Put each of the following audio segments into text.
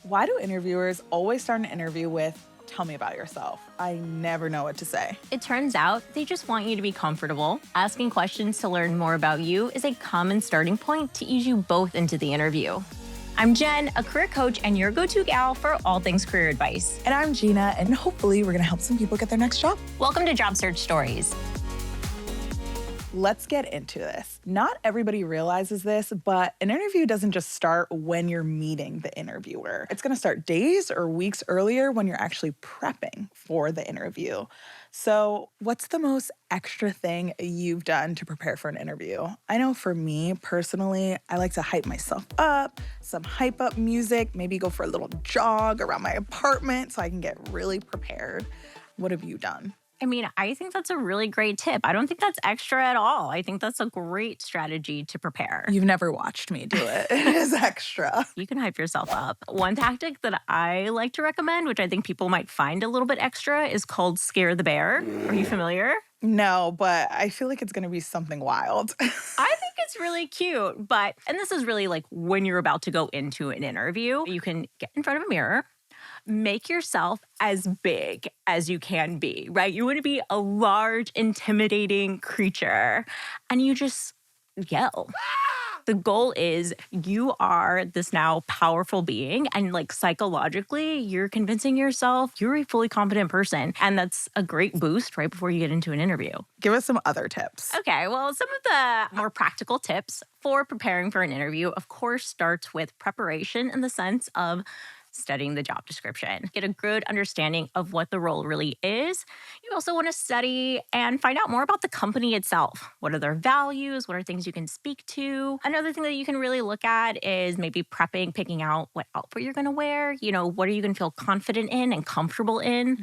Why do interviewers always start an interview with, "Tell me about yourself"? I never know what to say. It turns out they just want you to be comfortable. Asking questions to learn more about you is a common starting point to ease you both into the interview. I'm Jenn, a career coach and your go-to gal for all things career advice. And I'm Gina, and hopefully we're going to help some people get their next job. Welcome to Job Search Stories. Let's get into this. Not everybody realizes this, but an interview doesn't just start when you're meeting the interviewer. It's going to start days or weeks earlier when you're actually prepping for the interview. So, what's the most extra thing you've done to prepare for an interview? I know for me personally, I like to hype myself up, some hype up music, maybe go for a little jog around my apartment so I can get really prepared. What have you done? I think that's a really great tip. I don't think that's extra at all. I think that's a great strategy to prepare. You've never watched me do it. It is extra. You can hype yourself up. One tactic that I like to recommend, which I think people might find a little bit extra, is called Scare the Bear. Are you familiar? No, but I feel like it's going to be something wild. I think it's really cute, and this is really like when you're about to go into an interview, you can get in front of a mirror, make yourself as big as you can be, right? You want to be a large, intimidating creature, and you just yell. The goal is you are this now powerful being, and like psychologically, you're convincing yourself you're a fully confident person. And that's a great boost right before you get into an interview. Give us some other tips. Okay, well, some of the more practical tips for preparing for an interview, of course, starts with preparation in the sense of studying the job description. Get a good understanding of what the role really is. You also want to study and find out more about the company itself. What are their values? What are things you can speak to? Another thing that you can really look at is maybe prepping, picking out what outfit you're going to wear. You know, what are you going to feel confident in and comfortable in?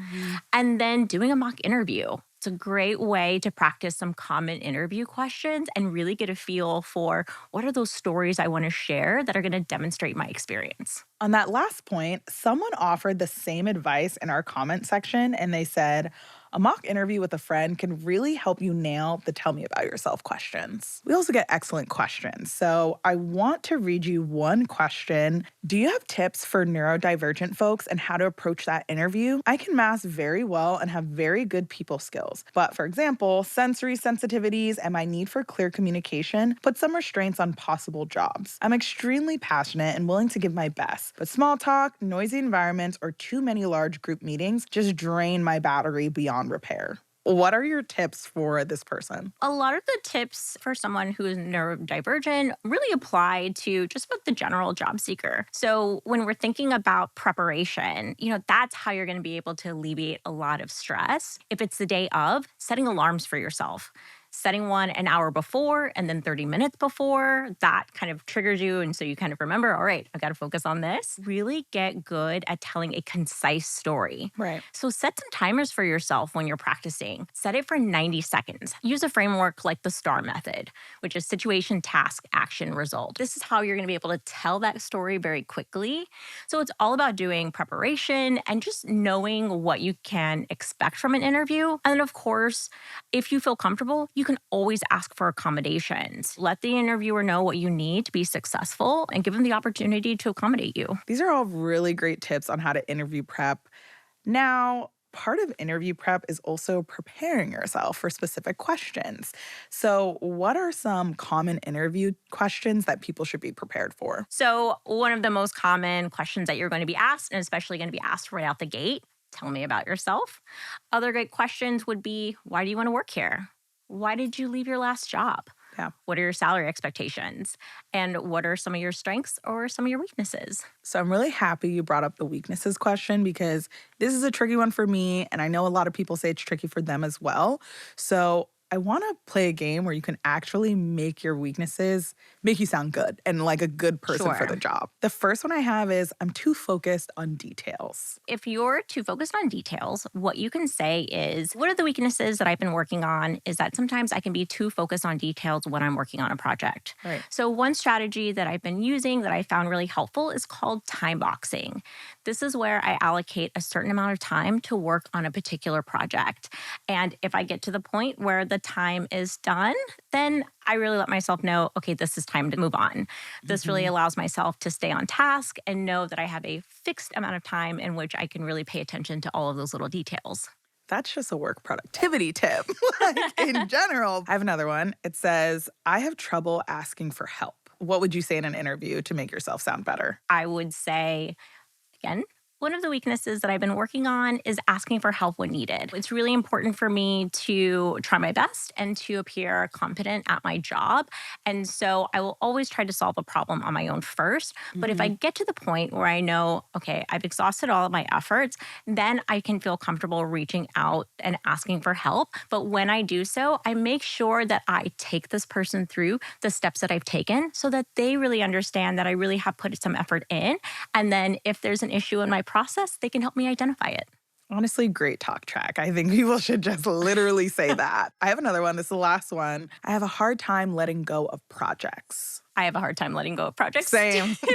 And then doing a mock interview. It's a great way to practice some common interview questions and really get a feel for what are those stories I want to share that are going to demonstrate my experience. On that last point, someone offered the same advice in our comment section, and they said, a mock interview with a friend can really help you nail the "tell me about yourself" questions. We also get excellent questions. So I want to read you one question. Do you have tips for neurodivergent folks and how to approach that interview? I can math very well and have very good people skills. But for example, sensory sensitivities and my need for clear communication put some restraints on possible jobs. I'm extremely passionate and willing to give my best, but small talk, noisy environments, or too many large group meetings just drain my battery beyond repair. What are your tips for this person? A lot of the tips for someone who is neurodivergent really apply to just about the general job seeker. So when we're thinking about preparation, that's how you're going to be able to alleviate a lot of stress. If it's the day of, setting alarms for yourself. Setting one an hour before and then 30 minutes before, that kind of triggers you. And so you kind of remember, all right, I got to focus on this. Really get good at telling a concise story. Right. So set some timers for yourself when you're practicing. Set it for 90 seconds. Use a framework like the STAR method, which is situation, task, action, result. This is how you're going to be able to tell that story very quickly. So it's all about doing preparation and just knowing what you can expect from an interview. And then, of course, if you feel comfortable, you can always ask for accommodations. Let the interviewer know what you need to be successful and give them the opportunity to accommodate you. These are all really great tips on how to interview prep. Now, part of interview prep is also preparing yourself for specific questions. So, what are some common interview questions that people should be prepared for? So, one of the most common questions that you're going to be asked, and especially going to be asked right out the gate, tell me about yourself. Other great questions would be, why do you want to work here? Why did you leave your last job? Yeah. What are your salary expectations? And what are some of your strengths or some of your weaknesses? So I'm really happy you brought up the weaknesses question because this is a tricky one for me, and I know a lot of people say it's tricky for them as well. So I want to play a game where you can actually make your weaknesses make you sound good and like a good person for the job. The first one I have is I'm too focused on details. If you're too focused on details, what you can say is, one of the weaknesses that I've been working on is that sometimes I can be too focused on details when I'm working on a project. Right. So one strategy that I've been using that I found really helpful is called time boxing. This is where I allocate a certain amount of time to work on a particular project. And if I get to the point where the time is done, then I really let myself know, okay, this is time to move on. This really Mhm. allows myself to stay on task and know that I have a fixed amount of time in which I can really pay attention to all of those little details. That's just a work productivity tip. Like in general. I have another one. It says, I have trouble asking for help. What would you say in an interview to make yourself sound better? I would say, again, one of the weaknesses that I've been working on is asking for help when needed. It's really important for me to try my best and to appear competent at my job. And so I will always try to solve a problem on my own first. But if I Mhm. get to the point where I know, okay, I've exhausted all of my efforts, then I can feel comfortable reaching out and asking for help. But when I do so, I make sure that I take this person through the steps that I've taken so that they really understand that I really have put some effort in. And then if there's an issue in my process, they can help me identify it. Honestly, great talk track. I think people should just literally say that. I have another one. This is the last one. I have a hard time letting go of projects. I have a hard time letting go of projects Same. too.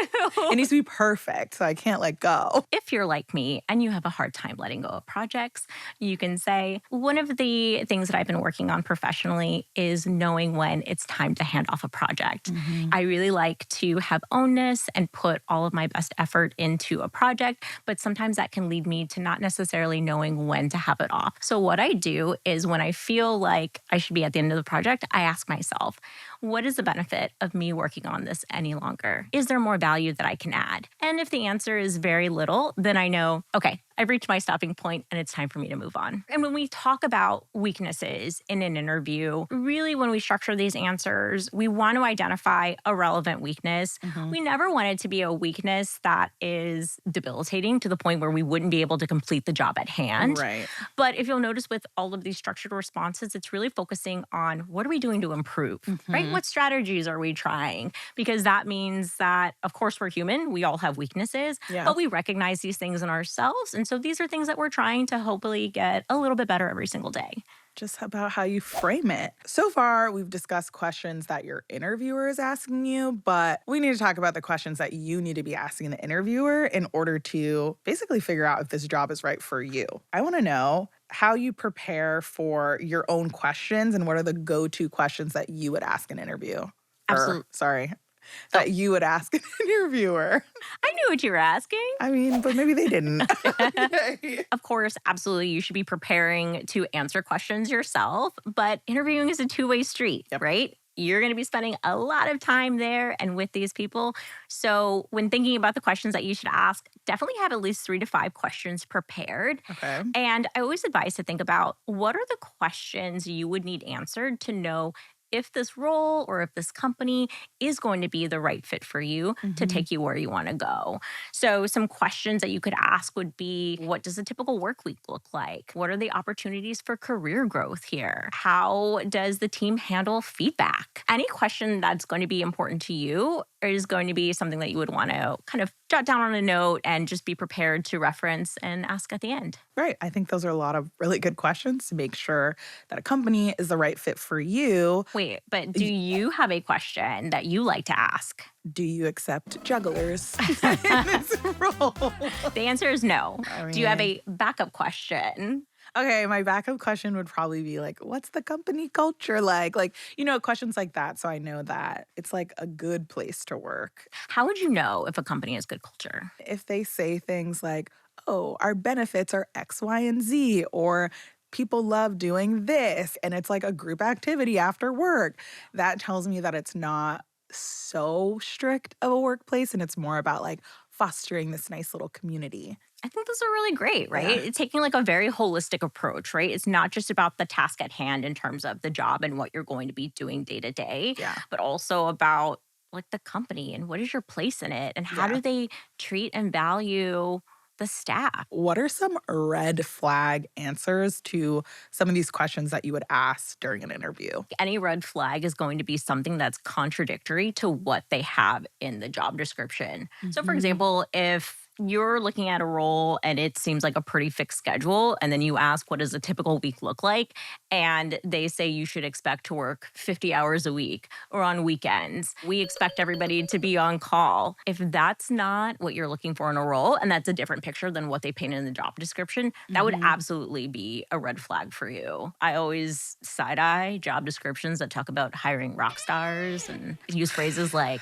It needs to be perfect, so I can't let go. If you're like me and you have a hard time letting go of projects, you can say, one of the things that I've been working on professionally is knowing when it's time to hand off a project. Mhm. I really like to have ownness and put all of my best effort into a project, but sometimes that can lead me to not necessarily knowing when to have it off. So, what I do is when I feel like I should be at the end of the project, I ask myself, what is the benefit of me working on this any longer? Is there more value that I can add? And if the answer is very little, then I know, okay, I've reached my stopping point and it's time for me to move on. And when we talk about weaknesses in an interview, really when we structure these answers, we want to identify a relevant weakness. Mhm. We never want it to be a weakness that is debilitating to the point where we wouldn't be able to complete the job at hand. Right. But if you'll notice with all of these structured responses, it's really focusing on what are we doing to improve, right? Mhm. What strategies are we trying? Because that means that, of course, we're human. We all have weaknesses, Yeah. but we recognize these things in ourselves. And so these are things that we're trying to hopefully get a little bit better every single day. Just about how you frame it. So far, we've discussed questions that your interviewer is asking you, but we need to talk about the questions that you need to be asking the interviewer in order to basically figure out if this job is right for you. I want to know how you prepare for your own questions and what are the go-to questions that you would ask an interview. Absolutely. Sorry, Oh, that you would ask an interviewer. I knew what you were asking. I mean, but maybe they didn't. Okay. Of course, absolutely, you should be preparing to answer questions yourself, but interviewing is a two-way street, Yep. right? You're going to be spending a lot of time there and with these people. So, when thinking about the questions that you should ask, definitely have at least 3 to 5 questions prepared. Okay. And I always advise to think about what are the questions you would need answered to know if this role or if this company is going to be the right fit for you to Mhm. take you where you want to go. So, some questions that you could ask would be, what does a typical work week look like? What are the opportunities for career growth here? How does the team handle feedback? Any question that's going to be important to you is going to be something that you would want to kind of jot down on a note and just be prepared to reference and ask at the end. Right. I think those are a lot of really good questions to make sure that a company is the right fit for you. Wait, but do Y- you have a question that you like to ask? Do you accept jugglers in this role? The answer is no. I Do you have mean, a backup question? okay, my backup question would probably be like, what's the company culture like? Like, questions like that. So I know that it's like a good place to work. How would you know if a company has good culture? If they say things like, oh, our benefits are X, Y, and Z, or people love doing this, and it's like a group activity after work, that tells me that it's not so strict of a workplace and it's more about like fostering this nice little community. I think those are really great, right? Yeah. It's taking like a very holistic approach, right? It's not just about the task at hand in terms of the job and what you're going to be doing day to day, Yeah. but also about like the company and what is your place in it and how Yeah. do they treat and value the staff? What are some red flag answers to some of these questions that you would ask during an interview? Any red flag is going to be something that's contradictory to what they have in the job description. So, for Mhm. example, if you're looking at a role and it seems like a pretty fixed schedule, and then you ask, what does a typical week look like? And they say you should expect to work 50 hours a week or on weekends. We expect everybody to be on call. If that's not what you're looking for in a role, and that's a different picture than what they painted in the job description, that would absolutely be a red flag for you. I always side eye job descriptions that talk about hiring rock stars and use phrases like,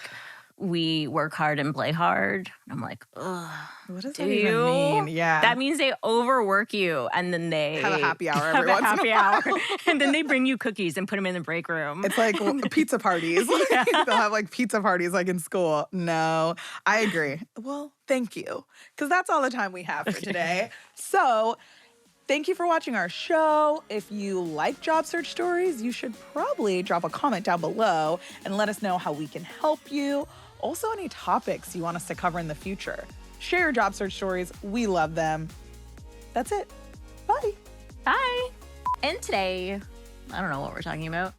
we work hard and play hard. I'm like, ugh. What does Do that even you? mean? Yeah. That means they overwork you, and then they have a happy hour have every a once happy in a hour, while. and then they bring you cookies and put them in the break room. It's like pizza parties. Yeah. They'll have like pizza parties like in school. No, I agree. Well, thank you. Because that's all the time we have for today. So thank you for watching our show. If you like job search stories, you should probably drop a comment down below and let us know how we can help you. Also, any topics you want us to cover in the future. Share your job search stories. We love them. That's it. Bye. Bye. And today, I don't know what we're talking about.